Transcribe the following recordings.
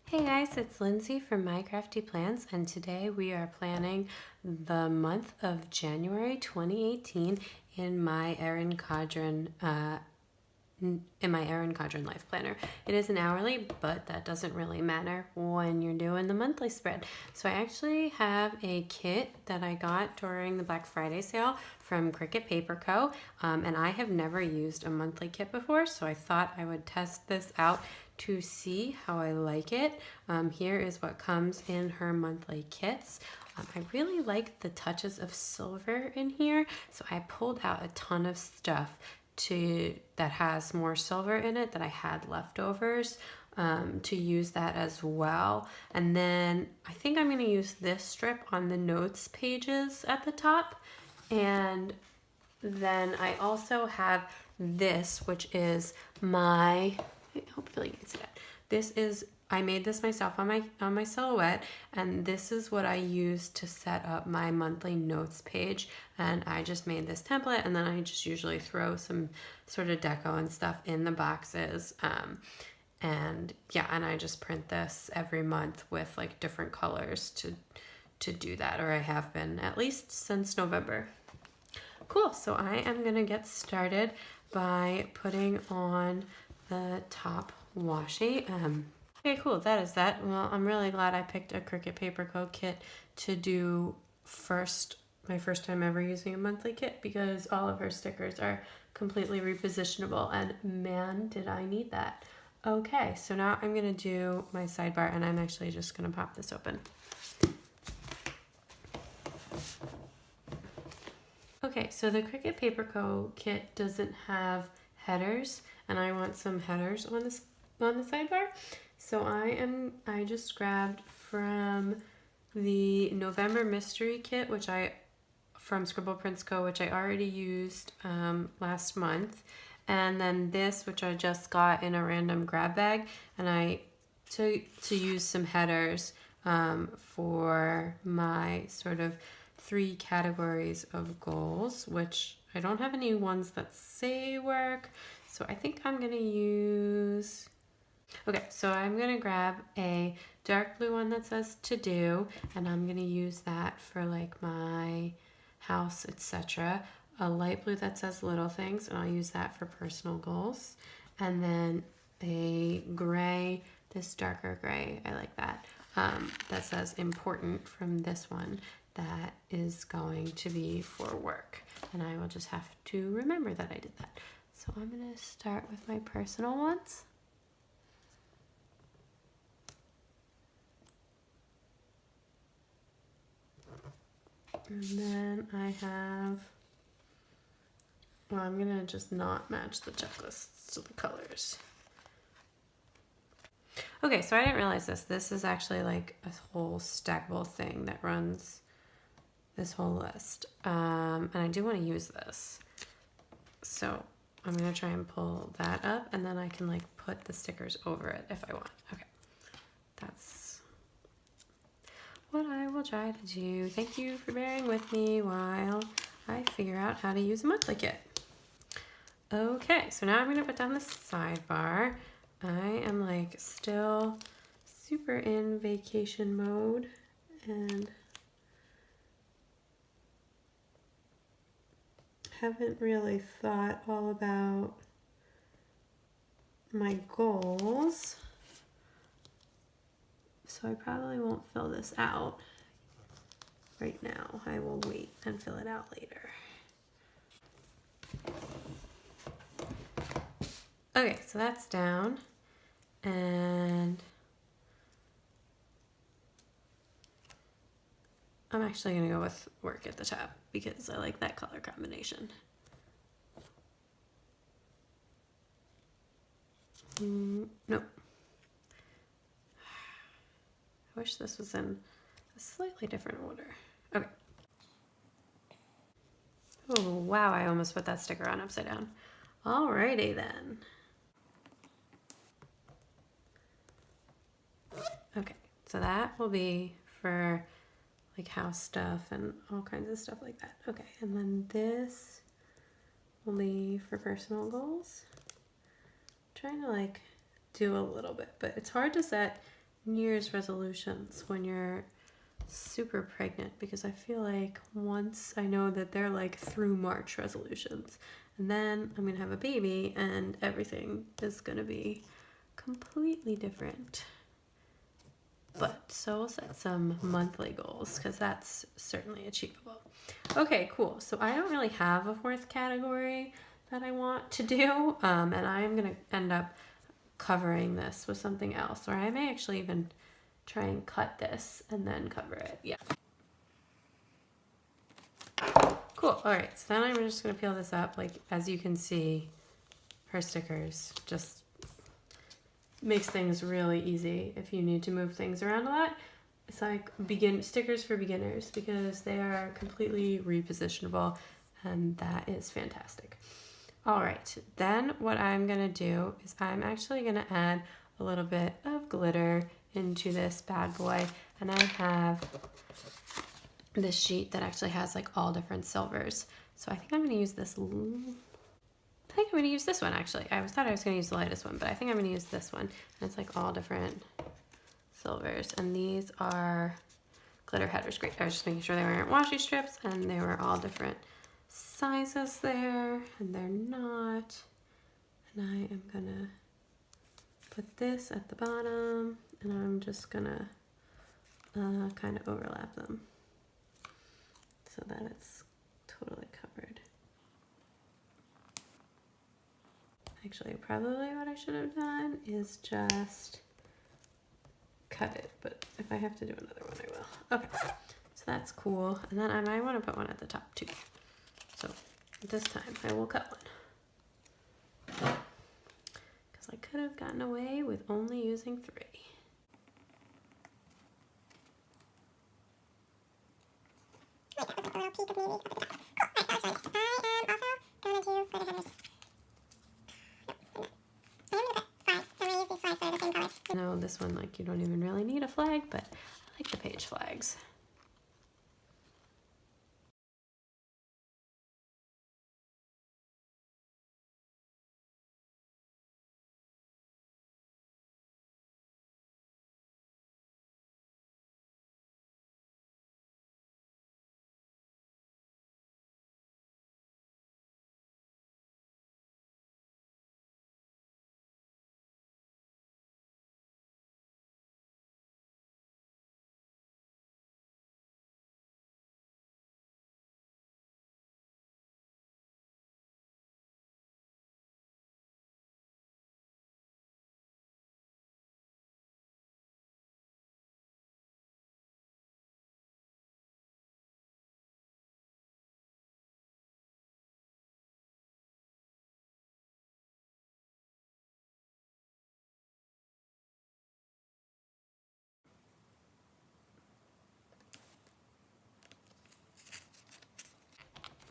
Hey guys, it's Lindsay from My Crafty Plans, and today we are planning the month of January 2018 in my Erin Condren Life Planner. It is an hourly, but that doesn't really matter when you're doing the monthly spread. So I actually have a kit that I got during the Black Friday sale from Cricut Paper Co. And I have never used a monthly kit before, so I thought I would test this out to see how I like it. Here is what comes in her monthly kits. I really like the touches of silver in here, so I pulled out a ton of stuff that has more silver in it that I had leftovers to use that as well. And then I think I'm going to use this strip on the notes pages at the top. And then I also have this, which is hopefully you can see that. I made this myself on my silhouette, and this is what I use to set up my monthly notes page. And I just made this template, and then I just usually throw some sort of deco and stuff in the boxes. And I just print this every month with like different colors to do that, or I have been at least since November. Cool, so I am gonna get started by putting on the top washi. Okay, cool, that is that. Well, I'm really glad I picked a Cricut Paper Co kit to do my first time ever using a monthly kit, because all of her stickers are completely repositionable, and man, did I need that. Okay, so now I'm gonna do my sidebar, and I'm actually just gonna pop this open. Okay, so the Cricut Paper Co kit doesn't have headers, and I want some headers on the sidebar. So I just grabbed from the November Mystery Kit, from Scribble Prints Co, which I already used last month, and then this, which I just got in a random grab bag, and to use some headers for my sort of 3 categories of goals, which I don't have any ones that say work. So I think I'm gonna use, okay, so I'm gonna grab a dark blue one that says to do, and I'm gonna use that for like my house, etc. A light blue that says little things, and I'll use that for personal goals. And then a gray, this darker gray, I like that, that says important from this one, that is going to be for work. And I will just have to remember that I did that. So I'm going to start with my personal ones. And then I'm going to just not match the checklists to the colors. Okay, so I didn't realize this. This is actually like a whole stackable thing that runs this whole list. And I do want to use this. So I'm going to try and pull that up, and then I can like put the stickers over it if I want. Okay, that's what I will try to do. Thank you for bearing with me while I figure out how to use a monthly kit. Okay, so now I'm going to put down the sidebar. I am like still super in vacation mode, and haven't really thought all about my goals, so I probably won't fill this out right now. I will wait and fill it out later. Okay, so that's down, and I'm actually gonna go with work at the top because I like that color combination. Nope. I wish this was in a slightly different order. Okay. Oh, wow, I almost put that sticker on upside down. Alrighty then. Okay, so that will be for like house stuff and all kinds of stuff like that. Okay, and then this will be for personal goals. I'm trying to like do a little bit, but it's hard to set New Year's resolutions when you're super pregnant, because I feel like once I know that they're like through March resolutions, and then I'm gonna have a baby and everything is gonna be completely different. But so we'll set some monthly goals because that's certainly achievable. Okay, cool. So I don't really have a fourth category that I want to do, and I'm gonna end up covering this with something else, or I may actually even try and cut this and then cover it. Yeah. Cool. All right. So then I'm just gonna peel this up. Like, as you can see, her stickers just makes things really easy if you need to move things around a lot. It's like stickers for beginners because they are completely repositionable, and that is fantastic. All right, then what I'm gonna do is I'm actually gonna add a little bit of glitter into this bad boy, and I have this sheet that actually has like all different silvers. So I think I'm gonna use this. I think I'm gonna use this one actually. I thought I was gonna use the lightest one, but I think I'm gonna use this one. And it's like all different silvers, and these are glitter headers. Great. I was just making sure they weren't washi strips, and they were all different sizes there, and they're not. And I am gonna put this at the bottom, and I'm just gonna kind of overlap them so that it's totally covered. Actually, probably what I should have done is just cut it, but if I have to do another one, I will. Okay, so that's cool. And then I might want to put one at the top too. So this time I will cut one, because I could have gotten away with only using 3. No, this one, like, you don't even really need a flag, but I like the page flags.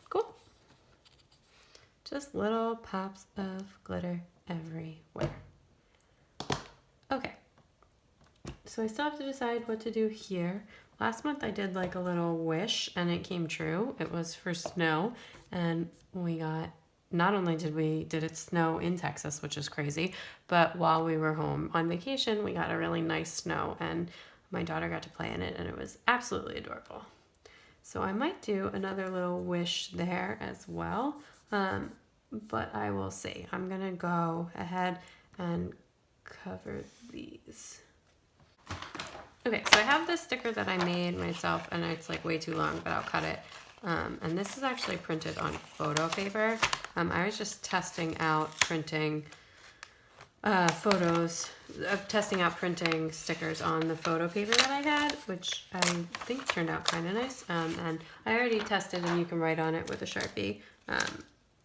Cool. Just little pops of glitter everywhere. Okay, so I still have to decide what to do here. Last month I did like a little wish and it came true. It was for snow, and we got, not only did it snow in Texas, which is crazy, but while we were home on vacation, we got a really nice snow, and my daughter got to play in it, and it was absolutely adorable. So I might do another little wish there as well, but I will see. I'm gonna go ahead and cover these. Okay, so I have this sticker that I made myself, and it's like way too long, but I'll cut it. And this is actually printed on photo paper. I was just testing out printing testing out printing stickers on the photo paper that I had, which I think turned out kind of nice. And I already tested, and you can write on it with a Sharpie.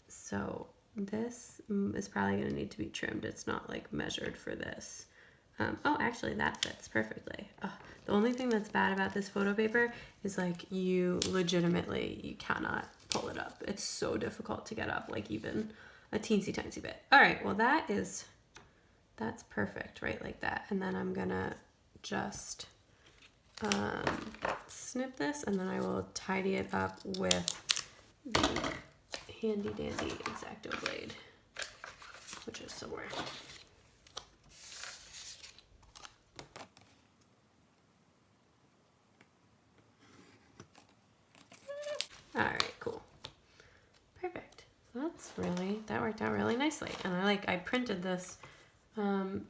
So this is probably going to need to be trimmed. It's not like measured for this. Oh, actually that fits perfectly. The only thing that's bad about this photo paper is like you cannot pull it up. It's so difficult to get up, like even a teensy tiny bit. All right, well that's perfect, right, like that. And then I'm gonna just snip this, and then I will tidy it up with the handy dandy X-Acto blade, which is somewhere. worked out really nicely. And I printed this.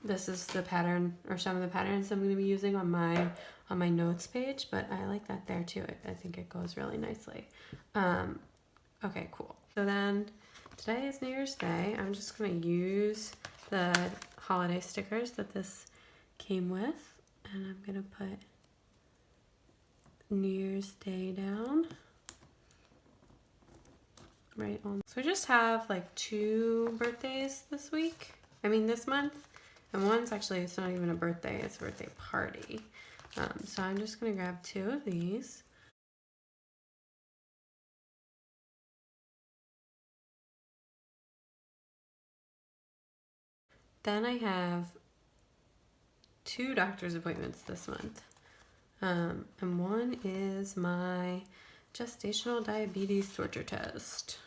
This is the pattern, or some of the patterns I'm going to be using on my notes page, but I like that there too. I think it goes really nicely. Okay, cool. So then today is New Year's Day. I'm just going to use the holiday stickers that this came with, and I'm going to put New Year's Day down right on. So I just have like 2 birthdays this month, and one's actually, it's not even a birthday, it's a birthday party. So I'm just gonna grab 2 of these. Then I have 2 doctor's appointments this month. And one is my gestational diabetes torture test,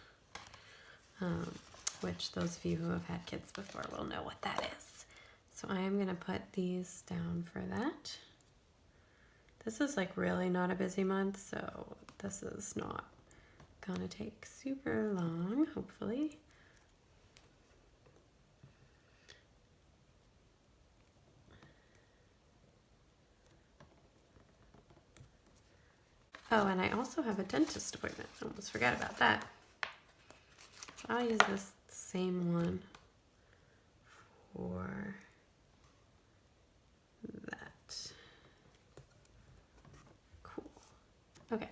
which those of you who have had kids before will know what that is. So I am gonna put these down for that. This is like really not a busy month, so this is not gonna take super long, hopefully. Oh, and I also have a dentist appointment. I almost forgot about that. So I'll use this same one for that. Cool. Okay.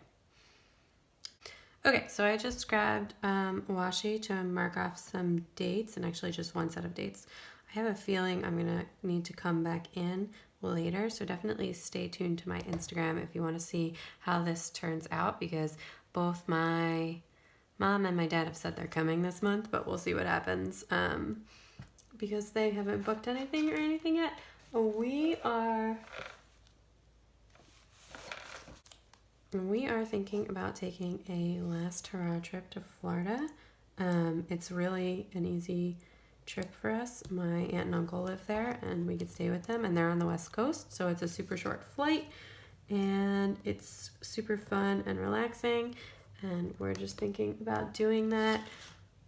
Okay, so I just grabbed washi to mark off some dates, and actually just one set of dates. I have a feeling I'm gonna need to come back in later, so definitely stay tuned to my Instagram if you want to see how this turns out, because both my mom and my dad have said they're coming this month, but we'll see what happens because they haven't booked anything yet. We are thinking about taking a last hurrah trip to Florida. It's really an easy trip for us. My aunt and uncle live there, and we could stay with them, and they're on the West Coast, so it's a super short flight, and it's super fun and relaxing, and we're just thinking about doing that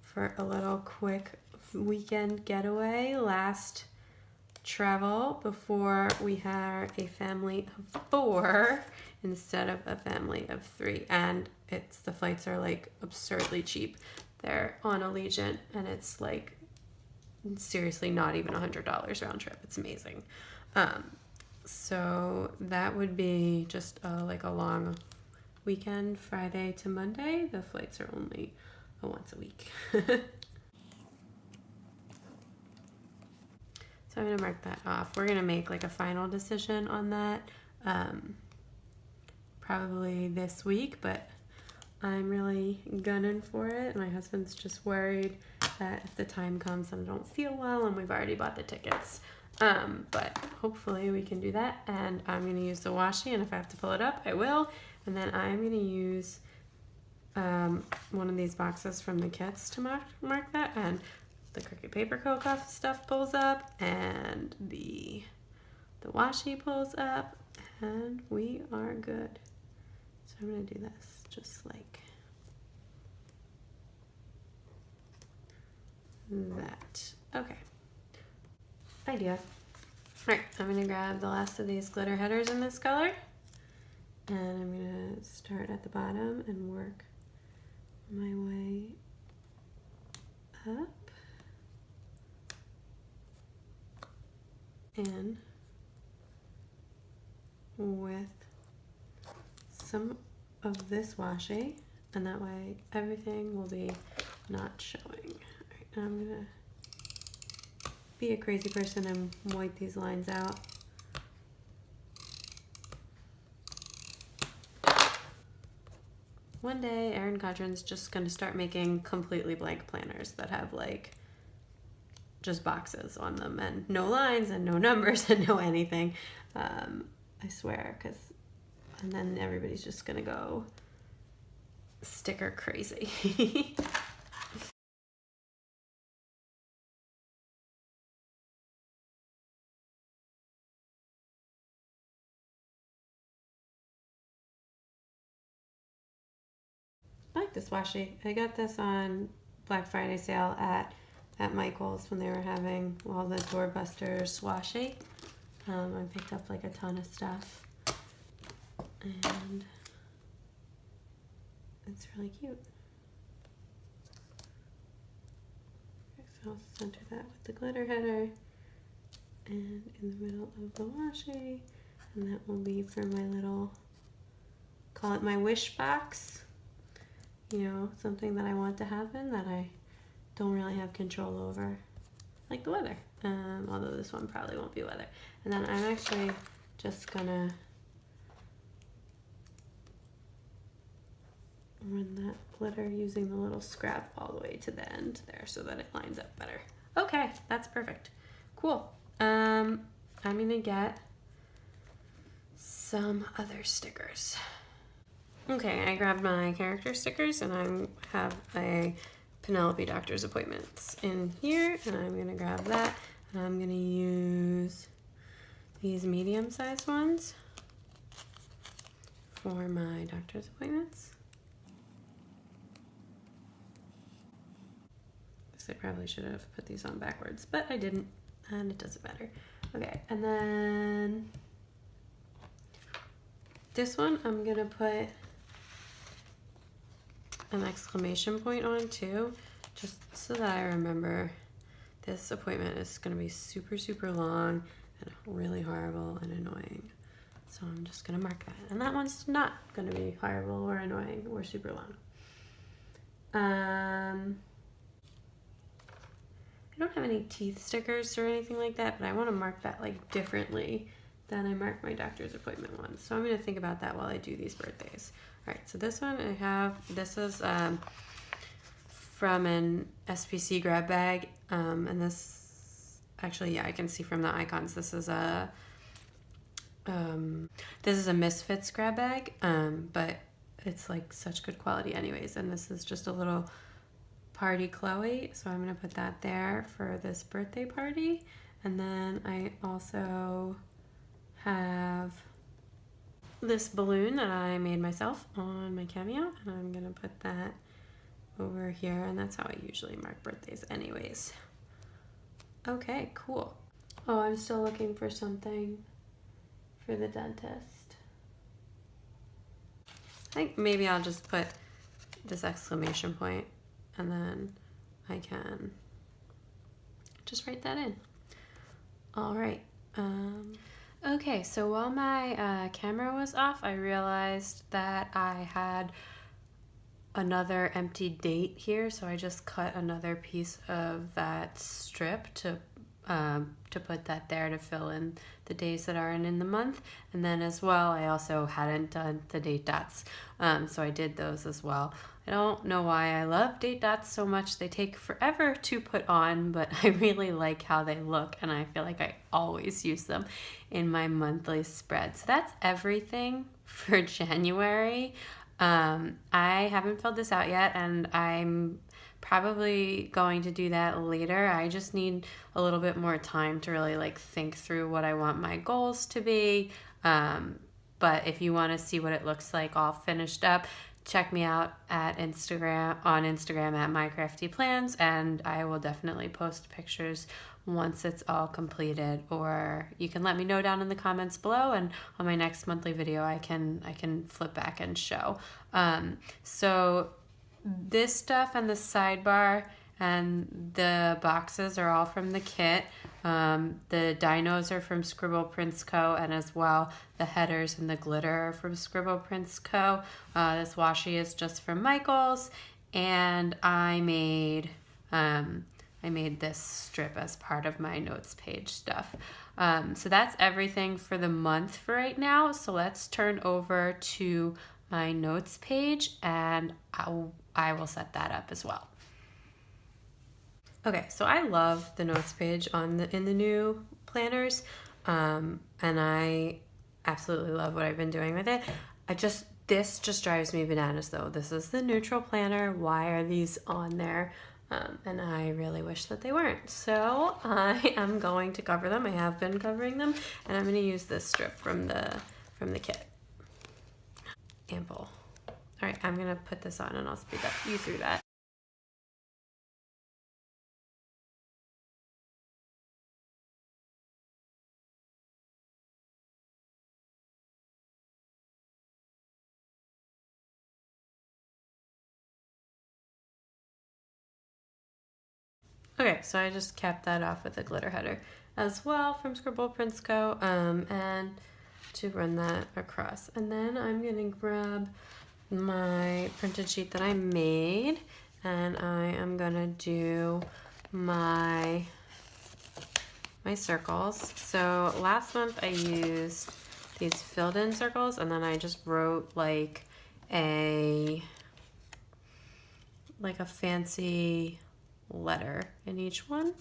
for a little quick weekend getaway, last travel before we have a family of 4 instead of a family of 3. And the flights are like absurdly cheap. They're on Allegiant, and it's like seriously not even $100 round trip. It's amazing. So that would be just like a long weekend, Friday to Monday. The flights are only once a week. So I'm gonna mark that off. We're gonna make like a final decision on that probably this week, but I'm really gunning for it. My husband's just worried that if the time comes and I don't feel well, and we've already bought the tickets. But hopefully we can do that, and I'm gonna use the washi, and if I have to pull it up, I will. And then I'm gonna use one of these boxes from the kits to mark that, and the Cricut Paper Co. stuff pulls up, and the washi pulls up, and we are good. So I'm gonna do this just like that. Okay. Idea. All right, I'm gonna grab the last of these glitter headers in this color, and I'm gonna start at the bottom and work my way up in with some of this washi, and that way everything will be not showing. All right, now I'm gonna be a crazy person and white these lines out. One day, Erin Condren's just gonna start making completely blank planners that have like just boxes on them and no lines and no numbers and no anything. I swear, and then everybody's just gonna go sticker crazy. I like this washi. I got this on Black Friday sale at Michael's when they were having all the doorbusters washi. I picked up like a ton of stuff, and it's really cute. So I'll center that with the glitter header and in the middle of the washi, and that will be for my little, call it my wish box. You know, something that I want to happen that I don't really have control over, like the weather. Although this one probably won't be weather. And then I'm actually just gonna run that glitter using the little scrap all the way to the end there so that it lines up better. Okay, that's perfect. Cool. I'm gonna get some other stickers. Okay, I grabbed my character stickers and I have a Penelope doctor's appointments in here, and I'm gonna grab that, and I'm gonna use these medium-sized ones for my doctor's appointments. I probably should have put these on backwards, but I didn't, and it doesn't matter. Okay, and then this one I'm gonna put an exclamation point on too, just so that I remember this appointment is gonna be super, super long and really horrible and annoying. So I'm just gonna mark that. And that one's not gonna be horrible or annoying or super long. I don't have any teeth stickers or anything like that, but I want to mark that like differently than I mark my doctor's appointment ones. So I'm going to think about that while I do these birthdays. All right, so this one I have, this is from an SPC grab bag, and this, actually, yeah, I can see from the icons, this is a Misfits grab bag, but it's like such good quality anyways, and this is just a little Party Chloe, so I'm gonna put that there for this birthday party. And then I also have this balloon that I made myself on my Cameo, and I'm gonna put that over here, and that's how I usually mark birthdays anyways. Okay, cool. Oh, I'm still looking for something for the dentist. I think maybe I'll just put this exclamation point, and then I can just write that in. All right. Okay, so while my camera was off, I realized that I had another empty date here, so I just cut another piece of that strip to put that there to fill in the days that aren't in the month. And then as well, I also hadn't done the date dots, so I did those as well. I don't know why I love date dots so much. They take forever to put on, but I really like how they look, and I feel like I always use them in my monthly spread. So that's everything for January. I haven't filled this out yet, and I'm probably going to do that later. I just need a little bit more time to really like think through what I want my goals to be. But if you want to see what it looks like all finished up, check me out at on Instagram at mycraftyplans, and I will definitely post pictures once it's all completed, or you can let me know down in the comments below, and on my next monthly video I can flip back and show. So this stuff and the sidebar and the boxes are all from the kit. The dinos are from Scribble Prints Co., and as well the headers and the glitter are from Scribble Prints Co. This washi is just from Michael's, and I made this strip as part of my notes page stuff. So that's everything for the month for right now. So let's turn over to my notes page, and I will set that up as well. Okay, so I love the notes page in the new planners, and I absolutely love what I've been doing with it. This just drives me bananas though. This is the neutral planner. Why are these on there? And I really wish that they weren't. So I am going to cover them. I have been covering them, and I'm going to use this strip from the kit. Ample. All right, I'm going to put this on, and I'll speed up you through that. Okay, so I just capped that off with a glitter header as well from Scribble Prints Co. And to run that across. And then I'm gonna grab my printed sheet that I made, and I am gonna do my circles. So last month I used these filled in circles, and then I just wrote like a fancy letter in each one.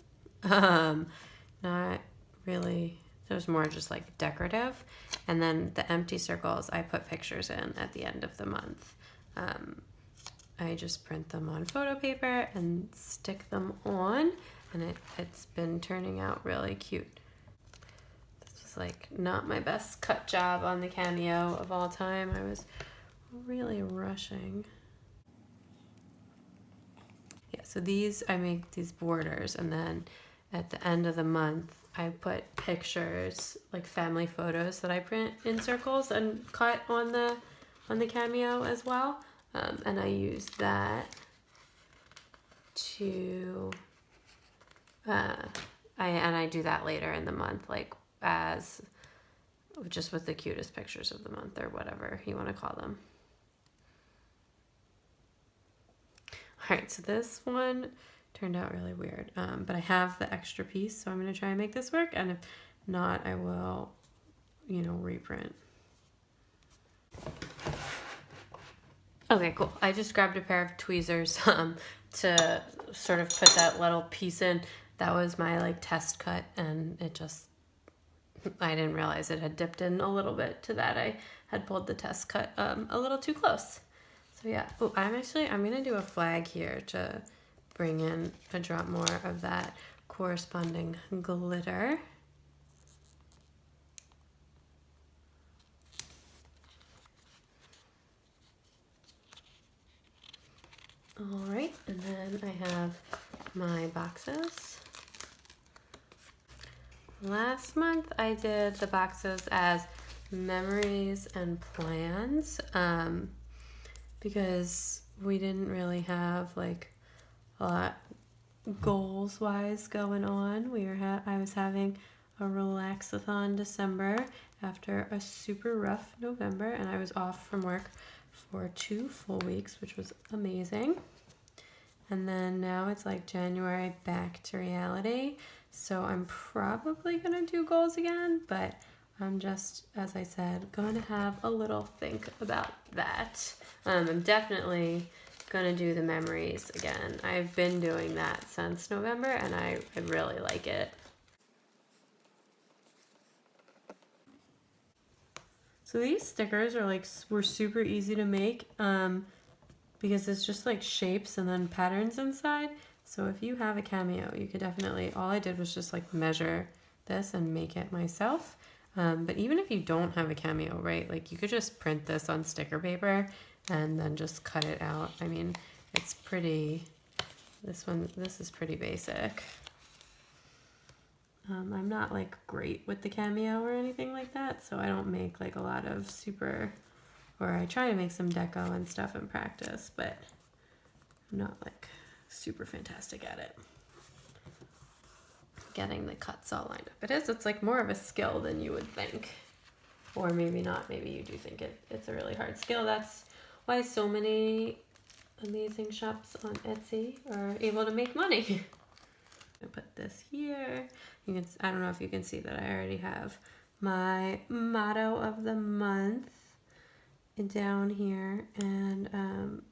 Not really, it was more just like decorative. And then the empty circles I put pictures in at the end of the month. I just print them on photo paper and stick them on, and it's been turning out really cute. This was like not my best cut job on the Cameo of all time. I was really rushing. Yeah, so I make these borders, and then at the end of the month I put pictures, like family photos that I print in circles and cut on the Cameo as well. And I use that to I do that later in the month, like as just with the cutest pictures of the month, or whatever you want to call them. All right, so this one turned out really weird, but I have the extra piece, so I'm going to try and make this work, and if not, I will, reprint. Okay, cool. I just grabbed a pair of tweezers to sort of put that little piece in. That was my like test cut, and I didn't realize it had dipped in a little bit to that. I had pulled the test cut a little too close. So yeah, I'm gonna do a flag here to bring in a drop more of that corresponding glitter. All right, and then I have my boxes. Last month I did the boxes as memories and plans, because we didn't really have like a lot goals wise going on. I was having a relaxathon December after a super rough November, and I was off from work for 2 full weeks, which was amazing. And then now it's like January, back to reality. So I'm probably gonna do goals again, but I'm just, as I said, going to have a little think about that. I'm definitely gonna do the memories again. I've been doing that since November, and I really like it. So these stickers were super easy to make, because it's just like shapes and then patterns inside. So if you have a Cameo, you could definitely, all I did was just like measure this and make it myself. But even if you don't have a Cameo, right, like you could just print this on sticker paper and then just cut it out. I mean, it's pretty, this is pretty basic. I'm not like great with the Cameo or anything like that, so I don't make like a lot of or I try to make some deco and stuff in practice, but I'm not like super fantastic at it. Getting the cuts all lined up. It's like more of a skill than you would think. Or maybe not, maybe you do think it's a really hard skill. That's why so many amazing shops on Etsy are able to make money. I put this here. I don't know if you can see that I already have my motto of the month down here and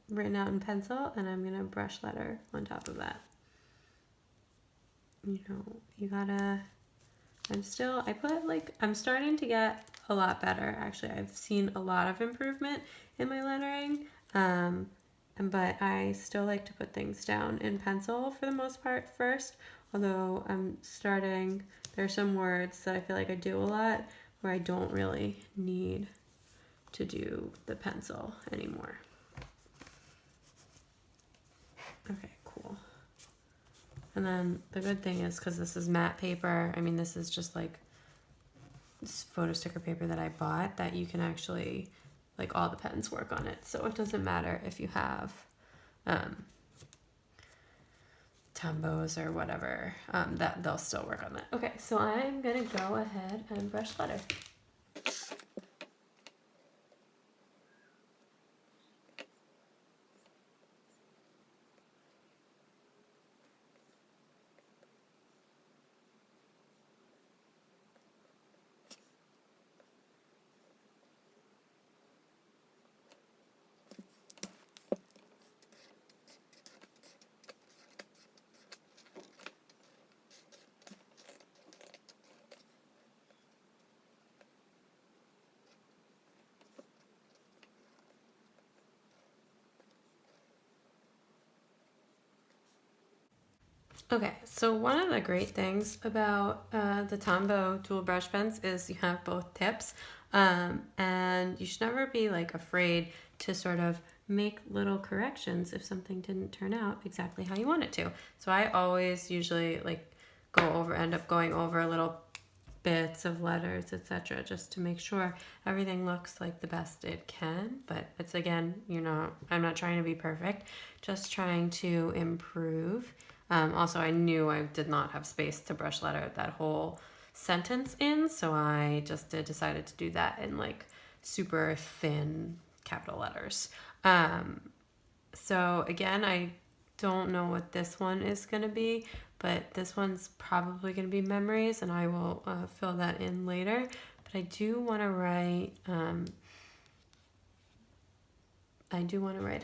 written out in pencil, and I'm gonna brush letter on top of that. You gotta, I'm starting to get a lot better. Actually, I've seen a lot of improvement in my lettering, but I still like to put things down in pencil for the most part first, although there's some words that I feel like I do a lot where I don't really need to do the pencil anymore. Okay, cool. And then the good thing is, because this is matte paper, I mean, this is just like this photo sticker paper that I bought, that you can actually, like, all the pens work on it. So it doesn't matter if you have Tombos or whatever, that they'll still work on that. Okay, so I'm gonna go ahead and brush letter. Okay, so one of the great things about the Tombow dual brush pens is you have both tips, and you should never be like afraid to sort of make little corrections if something didn't turn out exactly how you want it to. So I always usually like end up going over little bits of letters, etc., just to make sure everything looks like the best it can. But it's, again, I'm not trying to be perfect, just trying to improve. Also, I knew I did not have space to brush letter that whole sentence in, so I just decided to do that in like super thin capital letters. So again, I don't know what this one is going to be, but this one's probably going to be memories, and I will fill that in later. But I do want to write,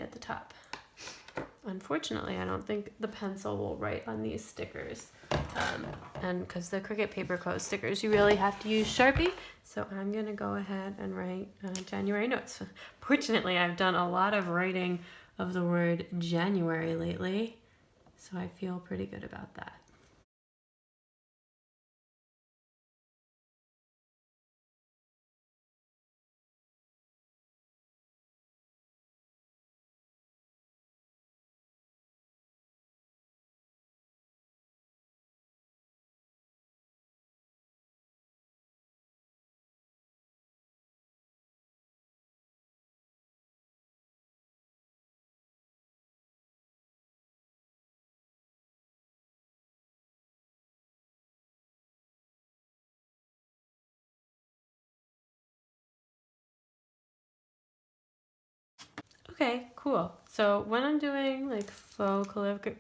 at the top. Unfortunately, I don't think the pencil will write on these stickers. And because the Cricut Paper Co. stickers, you really have to use Sharpie. So I'm going to go ahead and write January notes. Fortunately, I've done a lot of writing of the word January lately, so I feel pretty good about that. Okay, cool. So when I'm doing like faux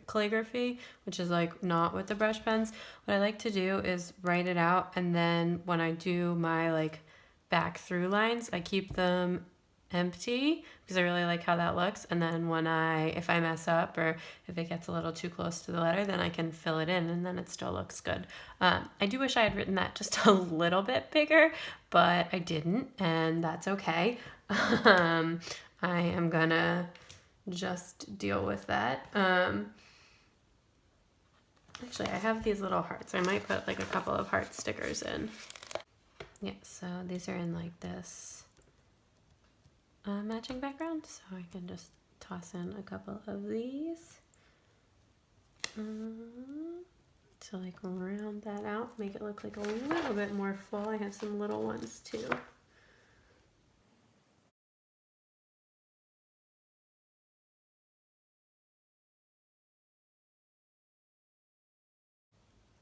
calligraphy, which is like not with the brush pens, what I like to do is write it out, and then when I do my like back through lines, I keep them empty because I really like how that looks. And then if I mess up or if it gets a little too close to the letter, then I can fill it in and then it still looks good. I do wish I had written that just a little bit bigger, but I didn't, and that's okay. I am gonna just deal with that. Actually, I have these little hearts. I might put like a couple of heart stickers in. Yeah, so these are in like this matching background, so I can just toss in a couple of these to like round that out, make it look like a little bit more full. I have some little ones too.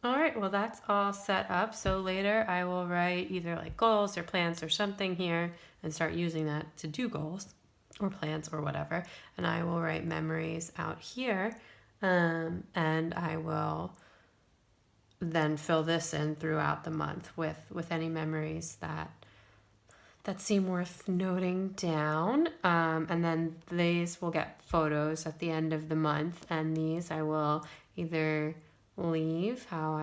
All right, well, that's all set up. So later I will write either like goals or plans or something here and start using that to do goals or plans or whatever. And I will write memories out here. And I will then fill this in throughout the month with any memories that seem worth noting down. And then these will get photos at the end of the month. And these I will either leave how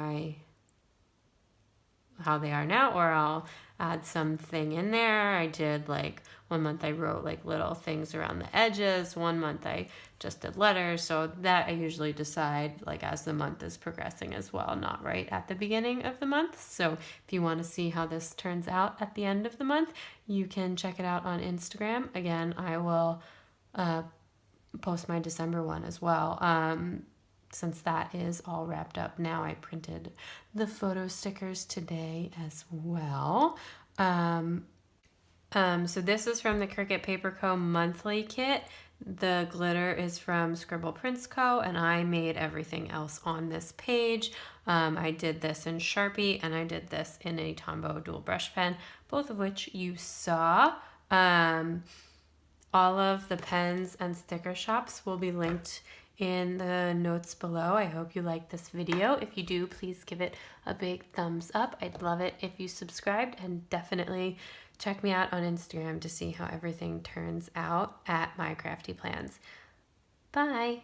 they are now, or I'll add something in there. I did like one month I wrote like little things around the edges. One month I just did letters. So that I usually decide like as the month is progressing as well, not right at the beginning of the month. So if you want to see how this turns out at the end of the month, you can check it out on Instagram. Again, I will post my December one as well. Since that is all wrapped up now, I printed the photo stickers today as well. So this is from the Cricut Paper Co. monthly kit. The glitter is from Scribble Prints Co. and I made everything else on this page. I did this in Sharpie and I did this in a Tombow dual brush pen, both of which you saw. All of the pens and sticker shops will be linked in the notes below. I hope you like this video. If you do, please give it a big thumbs up. I'd love it if you subscribed, and definitely check me out on Instagram to see how everything turns out at My Crafty Plans. Bye!